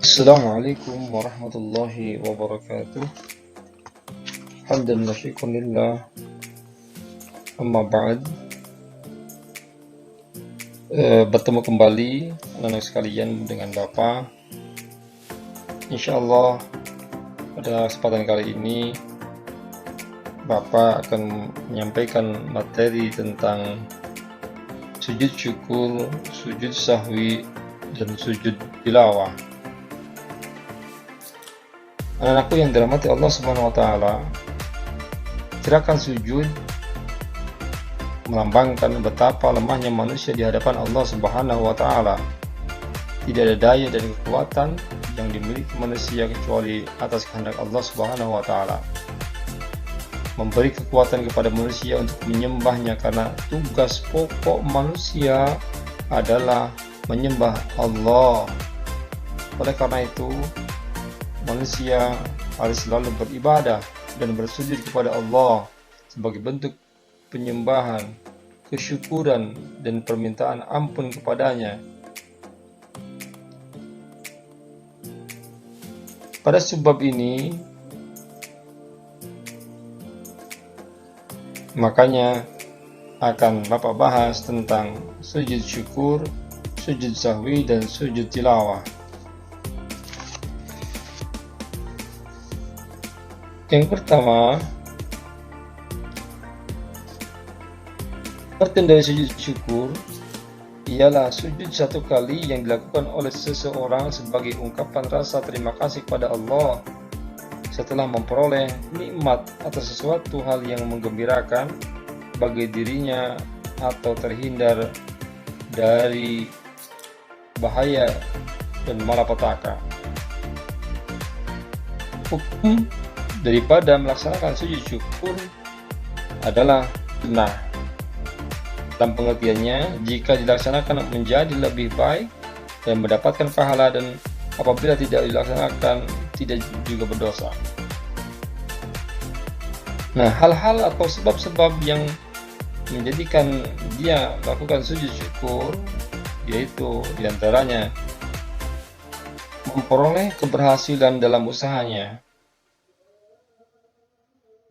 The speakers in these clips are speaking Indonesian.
Assalamualaikum warahmatullahi wabarakatuh. Alhamdulillah syukurillah. Amma ba'd. Bertemu kembali anak-anak sekalian dengan Bapak. Insyaallah pada kesempatan kali ini Bapak akan menyampaikan materi tentang sujud syukur, sujud sahwi, dan sujud tilawah. Anak-anakku yang dirahmati Allah Subhanahu wa taala, gerakan sujud melambangkan betapa lemahnya manusia di hadapan Allah Subhanahu wa taala. Tidak ada daya dan kekuatan yang dimiliki manusia kecuali atas kehendak Allah Subhanahu wa taala. Memberi kekuatan kepada manusia untuk menyembahnya karena tugas pokok manusia adalah menyembah Allah. Oleh karena itu, manusia harus selalu beribadah dan bersujud kepada Allah sebagai bentuk penyembahan, kesyukuran, dan permintaan ampun kepadanya. Pada sebab ini, makanya akan Bapak bahas tentang sujud syukur, sujud sahwi, dan sujud tilawah. Yang pertama, arti dari sujud syukur ialah sujud satu kali yang dilakukan oleh seseorang sebagai ungkapan rasa terima kasih kepada Allah setelah memperoleh nikmat atau sesuatu hal yang menggembirakan bagi dirinya atau terhindar dari bahaya dan malapetaka. Hukum daripada melaksanakan sujud syukur adalah sunnah. Dalam pengertiannya, jika dilaksanakan menjadi lebih baik dan mendapatkan pahala, dan apabila tidak dilaksanakan tidak juga berdosa. Nah, hal-hal atau sebab-sebab yang menjadikan dia melakukan sujud syukur yaitu diantaranya memperoleh keberhasilan dalam usahanya,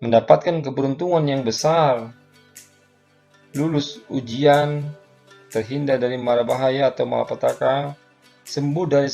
mendapatkan keberuntungan yang besar, lulus ujian, terhindar dari mara bahaya atau malapetaka, sembuh dari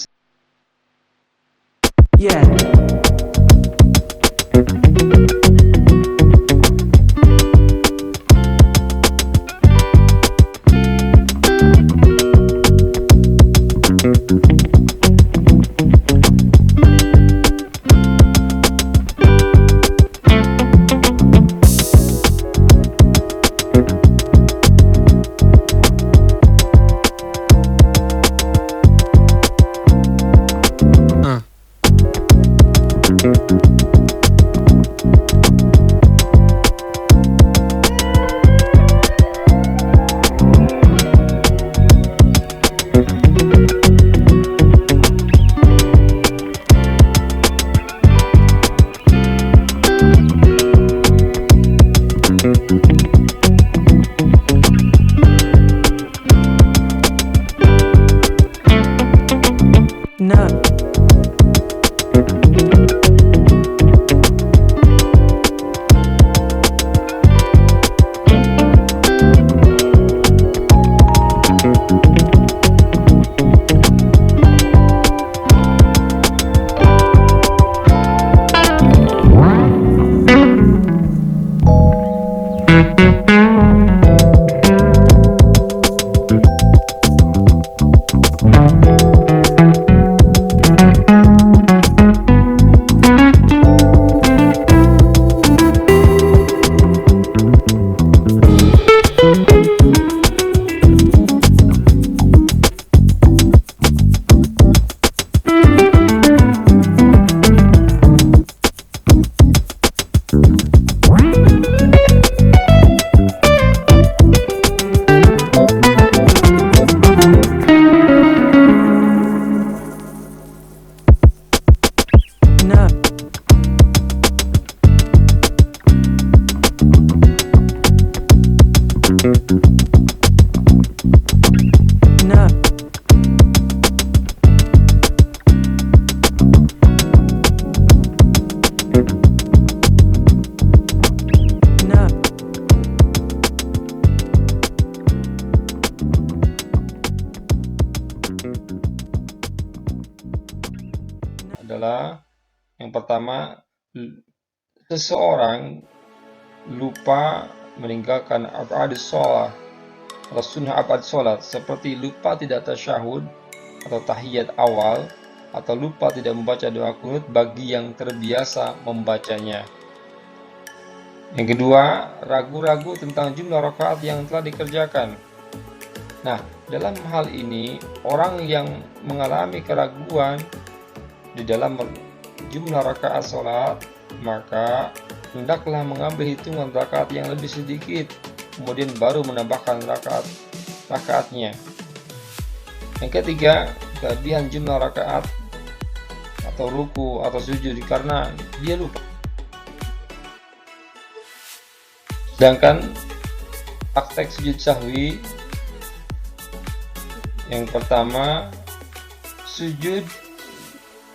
adalah yang pertama, seseorang lupa meninggalkan ab'adus sholat atau sunnah ab'ad sholat, seperti lupa tidak tasyahud atau tahiyat awal, atau lupa tidak membaca doa kunut bagi yang terbiasa membacanya. Yang kedua, ragu-ragu tentang jumlah rakaat yang telah dikerjakan. Nah, dalam hal ini, orang yang mengalami keraguan di dalam jumlah rakaat sholat, maka hendaklah mengambil hitungan rakaat yang lebih sedikit, kemudian baru menambahkan rakaatnya. Yang ketiga, kelebihan jumlah rakaat atau ruku atau sujud karena dia lupa. Sedangkan praktek sujud sahwi, yang pertama, sujud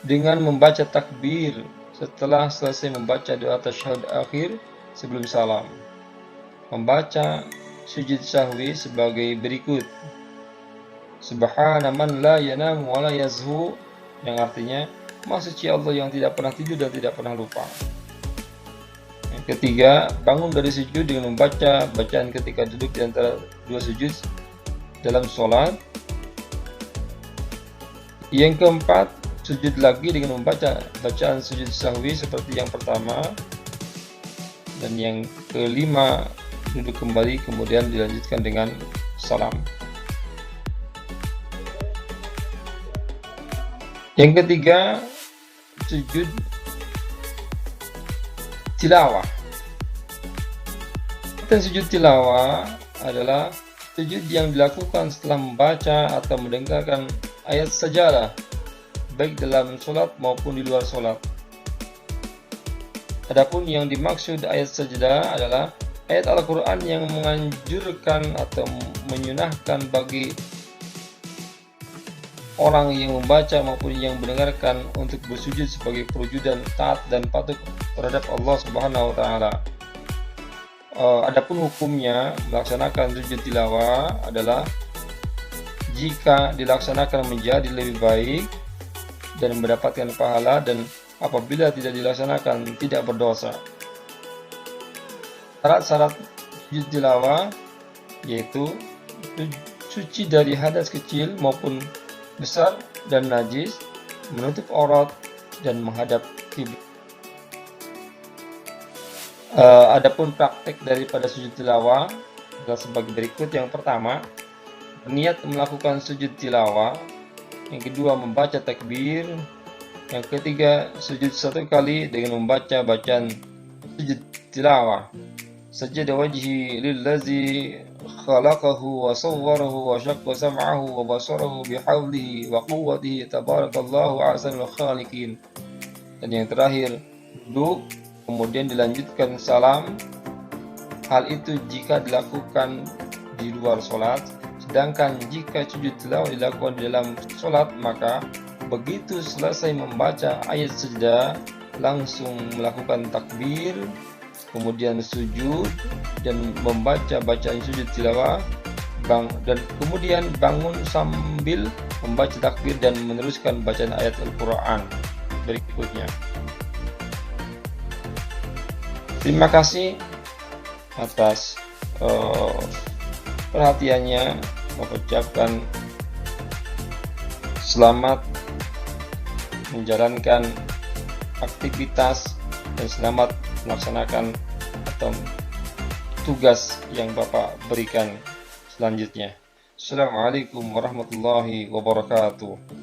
dengan membaca takbir setelah selesai membaca doa tasyahud akhir sebelum salam. Membaca sujud sahwi sebagai berikut: Subhana man la yanam wa la yazhu, yang artinya Maha Suci Allah yang tidak pernah tidur dan tidak pernah lupa. Yang ketiga, bangun dari sujud dengan membaca bacaan ketika duduk di antara dua sujud dalam sholat. Yang keempat, sujud lagi dengan membaca bacaan sujud sahwi seperti yang pertama. Dan yang kelima, duduk kembali kemudian dilanjutkan dengan salam. Yang ketiga, sujud tilawah. Dan sujud tilawah adalah sujud yang dilakukan setelah membaca atau mendengarkan ayat sajadah, baik dalam sholat maupun di luar sholat. Adapun yang dimaksud ayat sajadah adalah ayat Al-Quran yang menganjurkan atau menyunahkan bagi orang yang membaca maupun yang mendengarkan untuk bersujud sebagai perwujudan taat dan patuh terhadap Allah Subhanahu wa taala. Adapun hukumnya melaksanakan sujud tilawah adalah jika dilaksanakan menjadi lebih baik dan mendapatkan pahala, dan apabila tidak dilaksanakan tidak berdosa. Syarat-syarat sujud tilawah yaitu suci dari hadas kecil maupun besar dan najis, menutup aurat, dan menghadap kiblat. Adapun praktek daripada sujud tilawah adalah sebagai berikut. Yang pertama, berniat melakukan sujud tilawah. Yang kedua, membaca takbir. Yang ketiga, sujud satu kali dengan membaca bacaan sujud tilawah. Sajada wajhi lillazi khalaqahu wa sawwarahu wa syaqqa sam'ahu wa basarahu bihawlihi wa quwwatihi tabarakallahu ahsanul khaliqin. Dan yang terakhir, duduk kemudian dilanjutkan salam. Hal itu jika dilakukan di luar sholat. Sedangkan jika sujud tilawah dilakukan di dalam sholat, maka begitu selesai membaca ayat sajadah langsung melakukan takbir, kemudian sujud dan membaca bacaan sujud tilawah, dan kemudian bangun sambil membaca takbir dan meneruskan bacaan ayat Al-Quran berikutnya. Terima kasih atas perhatiannya. Mengucapkan selamat menjalankan aktivitas dan selamat melaksanakan atau tugas yang Bapak berikan selanjutnya. Assalamualaikum warahmatullahi wabarakatuh.